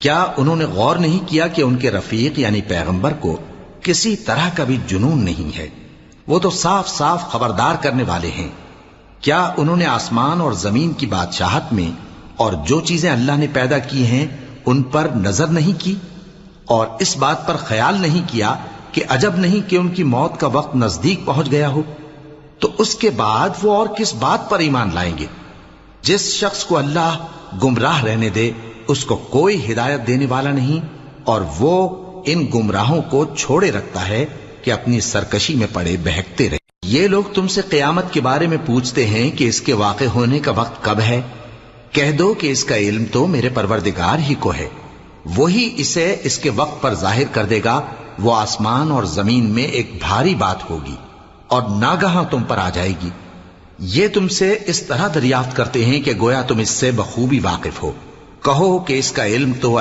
کیا انہوں نے غور نہیں کیا کہ ان کے رفیق یعنی پیغمبر کو کسی طرح کا بھی جنون نہیں ہے؟ وہ تو صاف صاف خبردار کرنے والے ہیں۔ کیا انہوں نے آسمان اور زمین کی بادشاہت میں اور جو چیزیں اللہ نے پیدا کی ہیں ان پر نظر نہیں کی، اور اس بات پر خیال نہیں کیا کہ عجب نہیں کہ ان کی موت کا وقت نزدیک پہنچ گیا ہو؟ تو اس کے بعد وہ اور کس بات پر ایمان لائیں گے؟ جس شخص کو اللہ گمراہ رہنے دے اس کو کوئی ہدایت دینے والا نہیں، اور وہ ان گمراہوں کو چھوڑے رکھتا ہے کہ اپنی سرکشی میں پڑے بہکتے رہے۔ یہ لوگ تم سے قیامت کے بارے میں پوچھتے ہیں کہ اس کے واقع ہونے کا وقت کب ہے؟ کہہ دو کہ اس کا علم تو میرے پروردگار ہی کو ہے، وہی اسے اس کے وقت پر ظاہر کر دے گا۔ وہ آسمان اور زمین میں ایک بھاری بات ہوگی اور ناگہاں تم پر آ جائے گی۔ یہ تم سے اس طرح دریافت کرتے ہیں کہ گویا تم اس سے بخوبی واقف ہو۔ کہو کہ اس کا علم تو